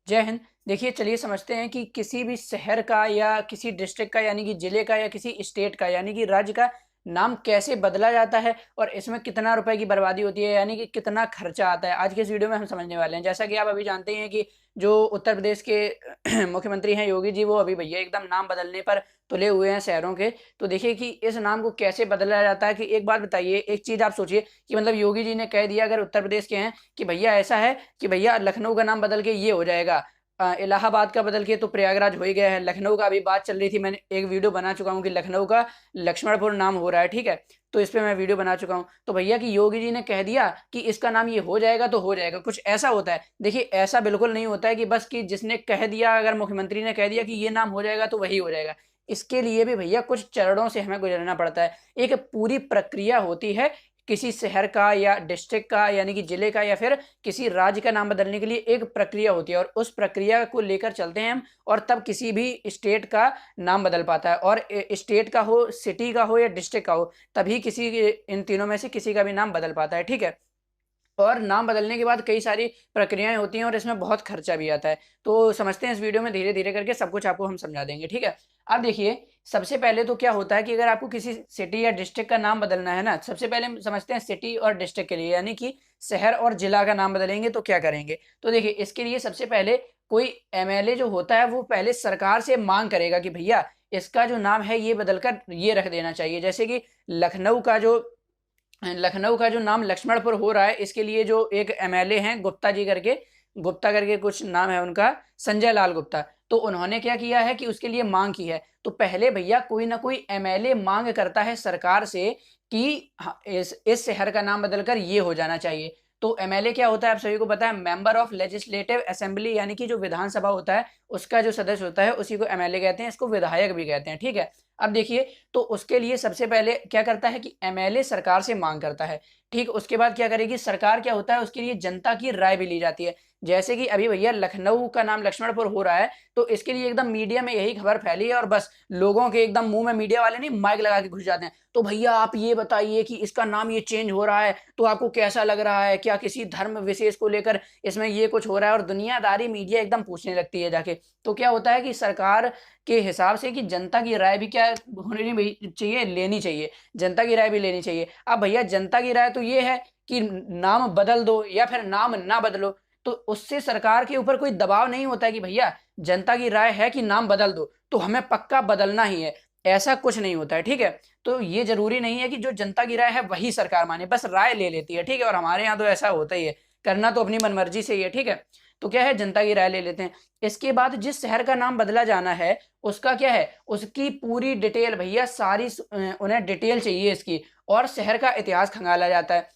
जय हिंद। देखिए, चलिए समझते हैं कि किसी भी शहर का या किसी डिस्ट्रिक्ट का यानी कि जिले का या किसी स्टेट का यानी कि राज्य का नाम कैसे बदला जाता है और इसमें कितना रुपए की बर्बादी होती है यानी कि कितना खर्चा आता है। आज के इस वीडियो में हम समझने वाले हैं। जैसा कि आप अभी जानते हैं कि जो उत्तर प्रदेश के मुख्यमंत्री हैं योगी जी, वो अभी भैया एकदम नाम बदलने पर तुले हुए हैं शहरों के। तो देखिए कि इस नाम को कैसे बदला जाता है। कि एक बात बताइए, एक चीज आप सोचिए कि मतलब योगी जी ने कह दिया अगर उत्तर प्रदेश के हैं कि भैया ऐसा है कि भैया लखनऊ का नाम बदल के ये हो जाएगा, इलाहाबाद का बदल के तो प्रयागराज हो ही गया है, लखनऊ का अभी बात चल रही थी, मैंने एक वीडियो बना चुका हूँ कि लखनऊ का लक्ष्मणपुर नाम हो रहा है, ठीक है। तो इस पे मैं वीडियो बना चुका हूँ। तो भैया कि योगी जी ने कह दिया कि इसका नाम ये हो जाएगा तो हो जाएगा, कुछ ऐसा होता है? देखिए, ऐसा बिल्कुल नहीं होता है कि बस कि जिसने कह दिया, अगर मुख्यमंत्री ने कह दिया कि ये नाम हो जाएगा तो वही हो जाएगा। इसके लिए भी भैया कुछ चरणों से हमें गुजरना पड़ता है। एक पूरी प्रक्रिया होती है किसी शहर का या डिस्ट्रिक्ट का यानी कि जिले का या फिर किसी राज्य का नाम बदलने के लिए एक प्रक्रिया होती है और उस प्रक्रिया को लेकर चलते हैं हम, और तब किसी भी स्टेट का नाम बदल पाता है। और स्टेट का हो, सिटी का हो या डिस्ट्रिक्ट का हो, तभी किसी इन तीनों में से किसी का भी नाम बदल पाता है, ठीक है। और नाम बदलने के बाद कई सारी प्रक्रियाएं होती हैं और इसमें बहुत खर्चा भी आता है। तो समझते हैं इस वीडियो में, धीरे धीरे करके सब कुछ आपको हम समझा देंगे, ठीक है। अब देखिए, सबसे पहले तो क्या होता है कि अगर आपको किसी सिटी या डिस्ट्रिक्ट का नाम बदलना है ना, सबसे पहले हम समझते हैं सिटी और डिस्ट्रिक्ट के लिए यानी कि शहर और जिला का नाम बदलेंगे तो क्या करेंगे। तो देखिए, इसके लिए सबसे पहले कोई एमएलए जो होता है वो पहले सरकार से मांग करेगा कि भैया इसका जो नाम है ये बदलकर ये रख देना चाहिए। जैसे कि लखनऊ का जो नाम लक्ष्मणपुर हो रहा है, इसके लिए जो एक एमएलए हैं गुप्ता करके कुछ नाम है उनका, संजय लाल गुप्ता। तो उन्होंने क्या किया है कि उसके लिए मांग की है। तो पहले भैया कोई ना कोई एमएलए मांग करता है सरकार से कि हाँ, इस शहर का नाम बदलकर ये हो जाना चाहिए। तो एमएलए क्या होता है आप सभी को पता है, मेंबर ऑफ लेजिस्लेटिव असेंबली, यानी कि जो विधानसभा होता है उसका जो सदस्य होता है उसी को एमएलए कहते हैं, इसको विधायक भी कहते हैं, ठीक है। अब देखिए, तो उसके लिए सबसे पहले क्या करता है कि एमएलए सरकार से मांग करता है, ठीक। उसके बाद क्या करेगी सरकार, क्या होता है उसके लिए जनता की राय भी ली जाती है। जैसे कि अभी भैया लखनऊ का नाम लक्ष्मणपुर हो रहा है, तो इसके लिए एकदम मीडिया में यही खबर फैली है और बस लोगों के एकदम मुंह में मीडिया वाले नहीं माइक लगा के घुस जाते हैं। तो भैया आप ये बताइए कि इसका नाम ये चेंज हो रहा है तो आपको कैसा लग रहा है, क्या किसी धर्म विशेष को लेकर इसमें ये कुछ हो रहा है, और दुनियादारी मीडिया एकदम पूछने लगती है जाके। तो क्या होता है कि सरकार के हिसाब से कि जनता की राय भी क्या होनी भी चाहिए, लेनी चाहिए, जनता की राय भी लेनी चाहिए। अब भैया जनता की राय तो ये है कि नाम बदल दो या फिर नाम ना बदलो, तो उससे सरकार के ऊपर कोई दबाव नहीं होता है कि भैया जनता की राय है कि नाम बदल दो तो हमें पक्का बदलना ही है, ऐसा कुछ नहीं होता है, ठीक है। तो ये जरूरी नहीं है कि जो जनता की राय है वही सरकार माने, बस राय ले लेती है, ठीक है। और हमारे यहाँ तो ऐसा होता ही है, करना तो अपनी मनमर्जी से ही है, ठीक है। तो क्या है, जनता की राय ले लेते हैं। इसके बाद जिस शहर का नाम बदला जाना है उसका क्या है, उसकी पूरी डिटेल भैया सारी उन्हें डिटेल चाहिए इसकी, और शहर का इतिहास खंगाला जाता है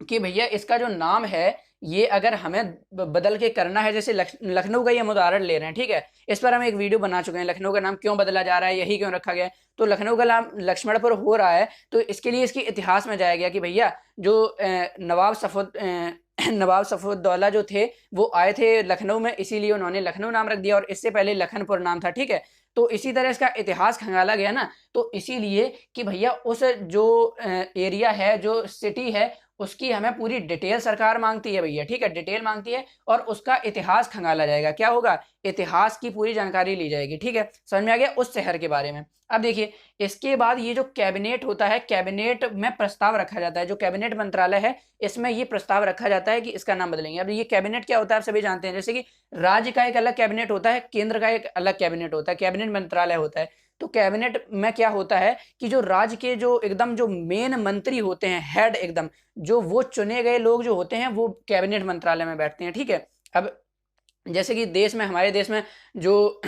कि भैया इसका जो नाम है ये अगर हमें बदल के करना है, जैसे लखनऊ का ही हम उदाहरण ले रहे हैं, ठीक है। इस पर हम एक वीडियो बना चुके हैं, लखनऊ का नाम क्यों बदला जा रहा है, यही क्यों रखा गया है। तो लखनऊ का नाम लक्ष्मणपुर हो रहा है तो इसके लिए इसके इतिहास में जाया गया कि भैया जो नवाब सफुद्दौला जो थे वो आए थे लखनऊ में, इसीलिए उन्होंने लखनऊ नाम रख दिया और इससे पहले लखनपुर नाम था, ठीक है। तो इसी तरह इसका इतिहास खंगाला गया ना, तो इसीलिए कि भैया उस जो एरिया है, जो सिटी है, उसकी हमें पूरी डिटेल सरकार मांगती है भैया, ठीक है, डिटेल मांगती है और उसका इतिहास खंगाला जाएगा। क्या होगा, इतिहास की पूरी जानकारी ली जाएगी, ठीक है। समझ में आ गया उस शहर के बारे में। अब देखिए, इसके बाद ये जो कैबिनेट होता है, कैबिनेट में प्रस्ताव रखा जाता है, जो कैबिनेट मंत्रालय है इसमें ये प्रस्ताव रखा जाता है कि इसका नाम बदलेंगे। अब ये कैबिनेट क्या होता है आप सभी जानते हैं, जैसे कि राज्य का एक अलग कैबिनेट होता है, केंद्र का एक अलग कैबिनेट होता है, कैबिनेट मंत्रालय होता है। तो कैबिनेट में क्या होता है कि जो राज्य के जो एकदम जो मेन मंत्री होते हैं, हेड एकदम, जो वो चुने गए लोग जो होते हैं वो कैबिनेट मंत्रालय में बैठते हैं, ठीक है। अब जैसे कि हमारे देश में जो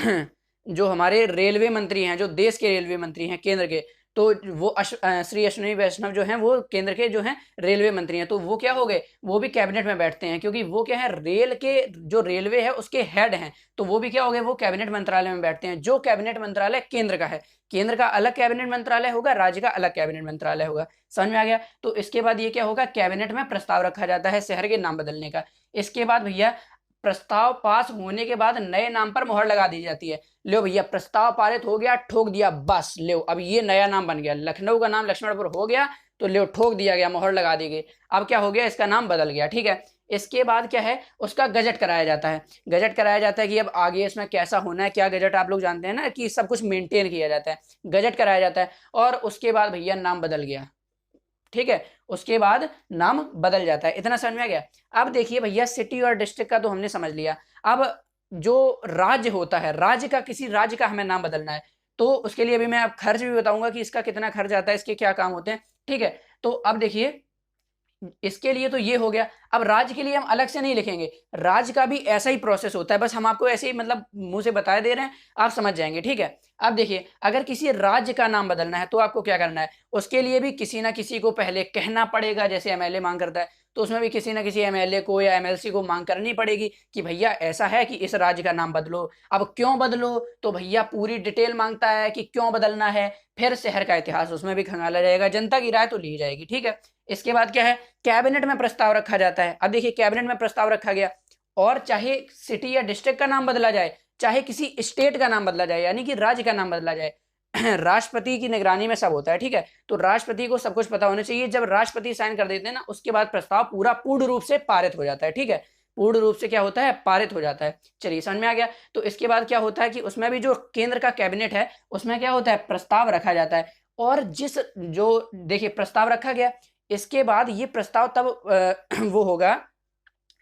जो हमारे रेलवे मंत्री हैं, जो देश के रेलवे मंत्री हैं केंद्र के, तो वो श्री अश्विनी वैष्णव जो हैं वो केंद्र के जो हैं रेलवे मंत्री हैं, तो वो क्या हो गए, वो भी कैबिनेट में बैठते हैं, क्योंकि वो क्या है, रेल के जो रेलवे है उसके हेड हैं, तो वो भी क्या हो गए, वो कैबिनेट मंत्रालय में बैठते हैं। जो कैबिनेट मंत्रालय केंद्र का है, केंद्र का अलग कैबिनेट मंत्रालय होगा, राज्य का अलग कैबिनेट मंत्रालय होगा। समझ में आ गया। तो इसके बाद ये क्या होगा, कैबिनेट में प्रस्ताव रखा जाता है शहर के नाम बदलने का। इसके बाद भैया प्रस्ताव पास होने के बाद नए नाम पर मोहर लगा दी जाती है। लो भैया प्रस्ताव पारित हो गया, ठोक दिया, बस लो अब ये नया नाम बन गया, लखनऊ का नाम लक्ष्मणपुर हो गया, तो लो ठोक दिया गया, मोहर लगा दी गई। अब क्या हो गया, इसका नाम बदल गया, ठीक है। इसके बाद क्या है, उसका गजट कराया जाता है। गजट कराया जाता है कि अब आगे इसमें कैसा होना है, क्या गजट, आप लोग जानते हैं ना कि सब कुछ मेंटेन किया जाता है, गजट कराया जाता है। और उसके बाद भैया नाम बदल गया, ठीक है, उसके बाद नाम बदल जाता है। इतना समझ में आ गया। अब देखिए भैया, सिटी और डिस्ट्रिक्ट का तो हमने समझ लिया। अब जो राज्य होता है, राज्य का, किसी राज्य का हमें नाम बदलना है, तो उसके लिए भी मैं अब खर्च भी बताऊंगा कि इसका कितना खर्च आता है, इसके क्या काम होते हैं, ठीक है। तो अब देखिए, इसके लिए तो ये हो गया। अब राज्य के लिए हम अलग से नहीं लिखेंगे, राज्य का भी ऐसा ही प्रोसेस होता है, बस हम आपको ऐसे ही मतलब मुंह से बता दे रहे हैं, आप समझ जाएंगे, ठीक है। अब देखिए, अगर किसी राज्य का नाम बदलना है तो आपको क्या करना है, उसके लिए भी किसी ना किसी को पहले कहना पड़ेगा। जैसे एमएलए मांग करता है, तो उसमें भी किसी ना किसी एमएलए को या एमएलसी को मांग करनी पड़ेगी कि भैया ऐसा है कि इस राज्य का नाम बदलो। अब क्यों बदलो, तो भैया पूरी डिटेल मांगता है कि क्यों बदलना है, फिर शहर का इतिहास उसमें भी खंगाला जाएगा, जनता की राय तो ली जाएगी, ठीक है। इसके बाद क्या है, कैबिनेट में प्रस्ताव रखा जाता है। अब देखिए, कैबिनेट में प्रस्ताव रखा गया, और चाहे सिटी या डिस्ट्रिक्ट का नाम बदला जाए, चाहे किसी स्टेट का नाम बदला जाए, यानी कि राज्य का नाम बदला जाए, राष्ट्रपति की निगरानी में सब होता है, ठीक है। तो राष्ट्रपति को सब कुछ पता होना चाहिए। जब राष्ट्रपति साइन कर देते हैं ना, उसके बाद प्रस्ताव पूरा पूर्ण रूप से पारित हो जाता है, ठीक है। पूर्ण रूप से क्या होता है, पारित हो जाता है। चलिए, समझ में आ गया। तो इसके बाद क्या होता है कि उसमें भी जो केंद्र का कैबिनेट है, उसमें क्या होता है, प्रस्ताव रखा जाता है। और जिस जो देखिए प्रस्ताव रखा गया, इसके बाद ये प्रस्ताव तब वो होगा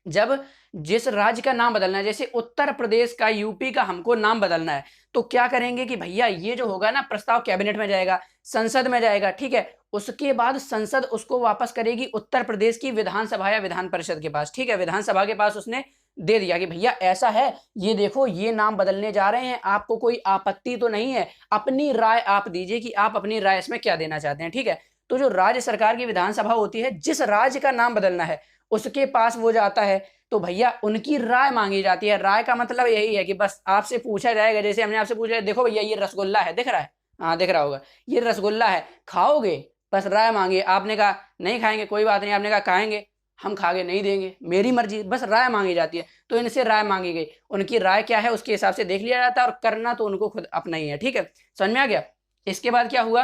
जब जिस राज्य का नाम बदलना है, जैसे उत्तर प्रदेश का, यूपी का हमको नाम बदलना है, तो क्या करेंगे कि भैया ये जो होगा ना, प्रस्ताव कैबिनेट में जाएगा, संसद में जाएगा, ठीक है। उसके बाद संसद उसको वापस करेगी उत्तर प्रदेश की विधानसभा या विधान परिषद के पास, ठीक है। विधानसभा के पास उसने दे दिया कि भैया ऐसा है, ये देखो ये नाम बदलने जा रहे हैं, आपको कोई आपत्ति तो नहीं है, अपनी राय आप दीजिए कि आप अपनी राय इसमें क्या देना चाहते हैं, ठीक है। तो जो राज्य सरकार की विधानसभा होती है, जिस राज्य का नाम बदलना है उसके पास वो जाता है, तो भैया उनकी राय मांगी जाती है। राय का मतलब यही है कि बस आपसे पूछा जाएगा, जैसे हमने आपसे पूछा, देखो भैया ये रसगुल्ला है, दिख रहा है, हाँ दिख रहा होगा, ये रसगुल्ला है, खाओगे, बस राय मांगी, आपने कहा नहीं खाएंगे, कोई बात नहीं, आपने कहा खाएंगे, हम खा के नहीं देंगे, मेरी मर्जी, बस राय मांगी जाती है। तो इनसे राय मांगी गई, उनकी राय क्या है उसके हिसाब से देख लिया जाता है, और करना तो उनको खुद अपना ही है, ठीक है। समझ में आ गया। इसके बाद क्या हुआ,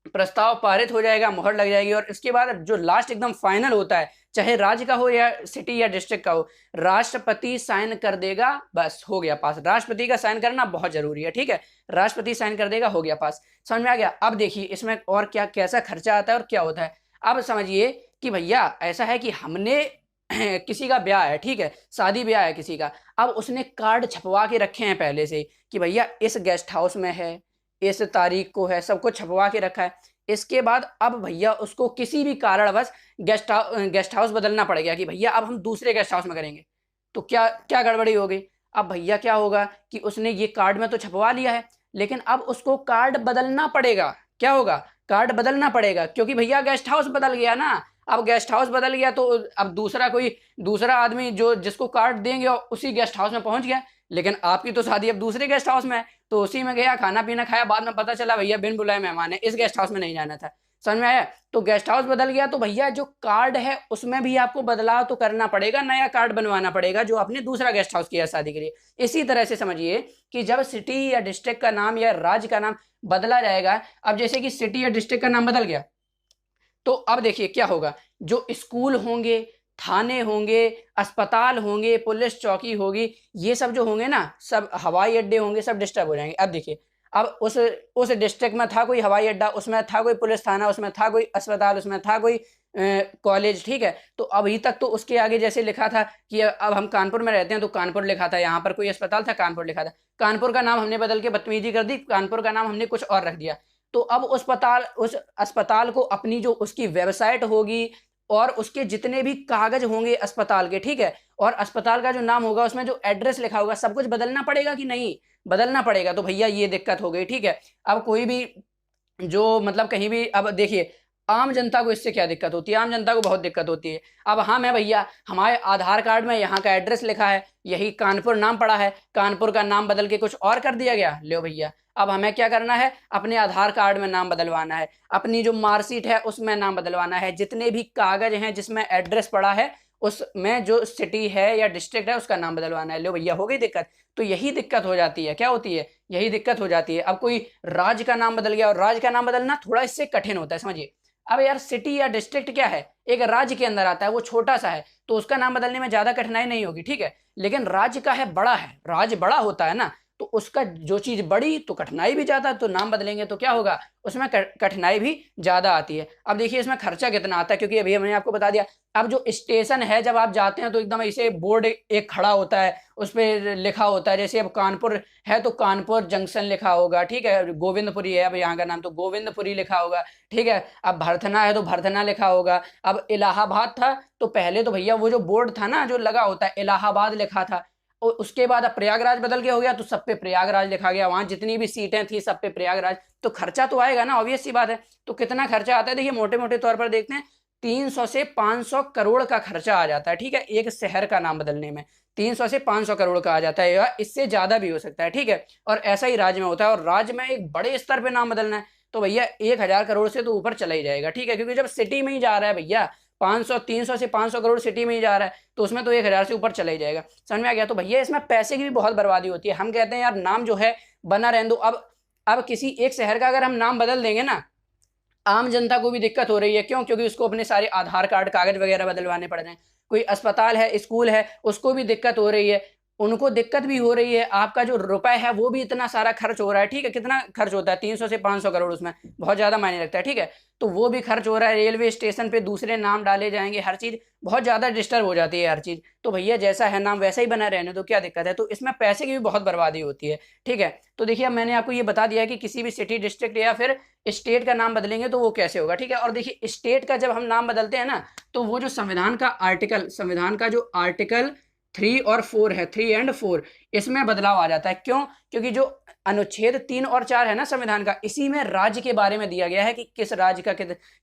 प्रस्ताव पारित हो जाएगा, मोहर लग जाएगी, और इसके बाद जो लास्ट एकदम फाइनल होता है, चाहे राज्य का हो या सिटी या डिस्ट्रिक्ट का हो, राष्ट्रपति साइन कर देगा, बस हो गया पास। राष्ट्रपति का साइन करना बहुत जरूरी है, ठीक है। राष्ट्रपति साइन कर देगा, हो गया पास। समझ में आ गया। अब देखिए इसमें और क्या, कैसा खर्चा आता है और क्या होता है। अब समझिए कि भैया ऐसा है कि हमने किसी का ब्याह है, ठीक है, शादी ब्याह है किसी का। अब उसने कार्ड छपवा के रखे हैं पहले से कि भैया इस गेस्ट हाउस में है, इस तारीख को है, सब कुछ छपवा के रखा है। इसके बाद अब भैया उसको किसी भी कारणवश गेस्ट हाउस बदलना पड़ गया कि भैया अब हम दूसरे गेस्ट हाउस में करेंगे, तो क्या क्या गड़बड़ी हो गई। अब भैया क्या होगा कि उसने ये कार्ड में तो छपवा लिया है, लेकिन अब उसको कार्ड बदलना पड़ेगा। क्या होगा, कार्ड बदलना पड़ेगा, क्योंकि भैया गेस्ट हाउस बदल गया ना। अब गेस्ट हाउस बदल गया तो अब दूसरा आदमी जो जिसको कार्ड देंगे उसी गेस्ट हाउस में पहुंच गया, लेकिन आपकी तो शादी अब दूसरे गेस्ट हाउस में है, तो उसी में गया, खाना पीना खाया, बाद में पता चला भैया बिन बुलाए मेहमान है, इस गेस्ट हाउस में नहीं जाना था। समझ में आया। तो गेस्ट हाउस बदल गया, तो भैया जो कार्ड है उसमें भी आपको बदलाव तो करना पड़ेगा, नया कार्ड बनवाना पड़ेगा जो आपने दूसरा गेस्ट हाउस किया शादी के लिए। इसी तरह से समझिए कि जब सिटी या डिस्ट्रिक्ट का नाम या राज्य का नाम बदला जाएगा, अब जैसे कि सिटी या डिस्ट्रिक्ट का नाम बदल गया, तो अब देखिए क्या होगा, जो स्कूल होंगे, थाने होंगे, अस्पताल होंगे, पुलिस चौकी होगी, ये सब जो होंगे ना, सब हवाई अड्डे होंगे, सब डिस्टर्ब हो जाएंगे। अब देखिए, अब उस डिस्ट्रिक्ट में था कोई हवाई अड्डा, उसमें था कोई पुलिस थाना, उसमें था कोई अस्पताल, उसमें था कोई कॉलेज, ठीक है। तो अभी तक तो उसके आगे जैसे लिखा था कि अब हम कानपुर में रहते हैं तो कानपुर लिखा था, यहाँ पर कोई अस्पताल था कानपुर लिखा था, कानपुर का नाम हमने बदल के बदतमीजी कर दी, कानपुर का नाम हमने कुछ और रख दिया। तो अब उस अस्पताल को अपनी जो उसकी वेबसाइट होगी और उसके जितने भी कागज होंगे अस्पताल के, ठीक है, और अस्पताल का जो नाम होगा उसमें जो एड्रेस लिखा होगा, सब कुछ बदलना पड़ेगा कि नहीं, बदलना पड़ेगा। तो भैया ये दिक्कत हो गई, ठीक है। अब कोई भी जो मतलब कहीं भी, अब देखिए आम जनता को इससे क्या दिक्कत होती है, आम जनता को बहुत दिक्कत होती है। अब हम है भैया, हमारे आधार कार्ड में यहाँ का एड्रेस लिखा है, यही कानपुर नाम पड़ा है, कानपुर का नाम बदल के कुछ और कर दिया गया, लो भैया अब हमें क्या करना है, अपने आधार कार्ड में नाम बदलवाना है, अपनी जो मार्कशीट है उसमें नाम बदलवाना है, जितने भी कागज हैं जिसमें एड्रेस पड़ा है उसमें जो सिटी है या डिस्ट्रिक्ट है उसका नाम बदलवाना है। लो भैया हो गई दिक्कत। तो यही दिक्कत हो जाती है, क्या होती है, यही दिक्कत हो जाती है। अब कोई राज्य का नाम बदल गया, और राज्य का नाम बदलना थोड़ा इससे कठिन होता है, समझिए। अब यार सिटी या डिस्ट्रिक्ट क्या है, एक राज्य के अंदर आता है, वो छोटा सा है, तो उसका नाम बदलने में ज्यादा कठिनाई नहीं होगी, ठीक है। लेकिन राज्य का है बड़ा है, राज्य बड़ा होता है ना, तो उसका जो चीज बड़ी तो कठिनाई भी ज्यादा, तो नाम बदलेंगे तो क्या होगा, उसमें कठिनाई भी ज्यादा आती है। अब देखिए इसमें खर्चा कितना आता है, क्योंकि अभी हमने आपको बता दिया। अब जो स्टेशन है, जब आप जाते हैं तो एकदम ऐसे बोर्ड एक खड़ा होता है, उस पर लिखा होता है, जैसे अब कानपुर है तो कानपुर जंक्शन लिखा होगा, ठीक है। गोविंदपुरी है, अब यहाँ का नाम तो गोविंदपुरी लिखा होगा, ठीक है। अब भरथना है तो भरथना लिखा होगा। अब इलाहाबाद था तो पहले तो भैया वो जो बोर्ड था ना जो लगा होता है, इलाहाबाद लिखा था। और उसके बाद अब प्रयागराज बदल के हो गया तो सब पे प्रयागराज लिखा गया, वहां जितनी भी सीटें थी सब पे प्रयागराज। तो खर्चा तो आएगा ना, ऑब्वियस सी बात है। तो कितना खर्चा आता है, देखिए मोटे मोटे तौर पर देखते हैं, 300 से 500 करोड़ का खर्चा आ जाता है, ठीक है, एक शहर का नाम बदलने में 300 से 500 करोड़ का आ जाता है, या इससे ज्यादा भी हो सकता है, ठीक है। और ऐसा ही राज्य में होता है, और राज्य में एक बड़े स्तर पे नाम बदलना है तो भैया 1000 करोड़ से तो ऊपर चला ही जाएगा, ठीक है। क्योंकि जब सिटी में ही जा रहा है भैया, 500 300 से 500 करोड़ सिटी में ही जा रहा है, तो उसमें तो 1000 से ऊपर चला ही जाएगा। समझ में आ गया। तो भैया इसमें पैसे की भी बहुत बर्बादी होती है। हम कहते हैं यार नाम जो है बना रहने दो। अब किसी एक शहर का अगर हम नाम बदल देंगे ना, आम जनता को भी दिक्कत हो रही है। क्यों? क्योंकि उसको अपने सारे आधार कार्ड कागज वगैरह बदलवाने पड़ रहे हैं। कोई अस्पताल है, स्कूल है, उसको भी दिक्कत हो रही है, उनको दिक्कत भी हो रही है। आपका जो रुपए है वो भी इतना सारा खर्च हो रहा है, ठीक है। कितना खर्च होता है, 300 से 500 करोड़, उसमें बहुत ज्यादा मायने रखता है, ठीक है। तो वो भी खर्च हो रहा है, रेलवे स्टेशन पे दूसरे नाम डाले जाएंगे, हर चीज बहुत ज्यादा डिस्टर्ब हो जाती है हर चीज। तो भैया जैसा है नाम वैसा ही बना रहने तो क्या दिक्कत है। तो इसमें पैसे की भी बहुत बर्बादी होती है, ठीक है। तो देखिए अब मैंने आपको ये बता दिया है कि किसी भी सिटी, डिस्ट्रिक्ट या फिर स्टेट का नाम बदलेंगे तो वो कैसे होगा, ठीक है। और देखिए स्टेट का जब हम नाम बदलते हैं ना, तो वो जो संविधान का आर्टिकल, संविधान का जो आर्टिकल 3 और 4 है, 3 एंड 4, इसमें बदलाव आ जाता है। क्यों? क्योंकि जो अनुच्छेद 3 और 4 है ना संविधान का, इसी में राज्य के बारे में दिया गया है कि किस राज्य का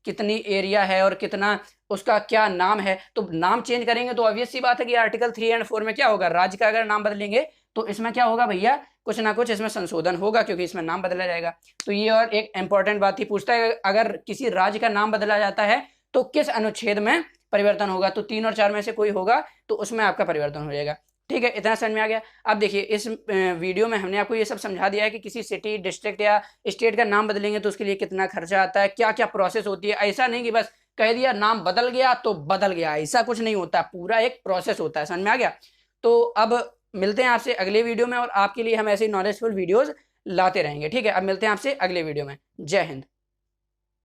कितनी एरिया है और कितना उसका क्या नाम है। तो नाम चेंज करेंगे तो ऑब्वियस सी बात है कि आर्टिकल 3 एंड 4 में क्या होगा, राज्य का अगर नाम बदलेंगे तो इसमें क्या होगा भैया, कुछ ना कुछ इसमें संशोधन होगा, क्योंकि इसमें नाम बदला जाएगा। तो ये और एक इंपॉर्टेंट बात ही पूछता है, अगर किसी राज्य का नाम बदला जाता है तो किस अनुच्छेद में परिवर्तन होगा। तो 3 और 4 में से कोई होगा तो उसमें आपका परिवर्तन हो जाएगा, ठीक है। इतना समझ में आ गया। अब देखिए इस वीडियो में हमने आपको ये सब समझा दिया है कि किसी सिटी, डिस्ट्रिक्ट या स्टेट का नाम बदलेंगे तो उसके लिए कितना खर्चा आता है, क्या क्या प्रोसेस होती है। ऐसा नहीं कि बस कह दिया नाम बदल गया तो बदल गया, ऐसा कुछ नहीं होता, पूरा एक प्रोसेस होता है। समझ में आ गया। तो अब मिलते हैं आपसे अगले वीडियो में, और आपके लिए हम ऐसे नॉलेजफुल वीडियोज लाते रहेंगे, ठीक है। अब मिलते हैं आपसे अगले वीडियो में। जय हिंद।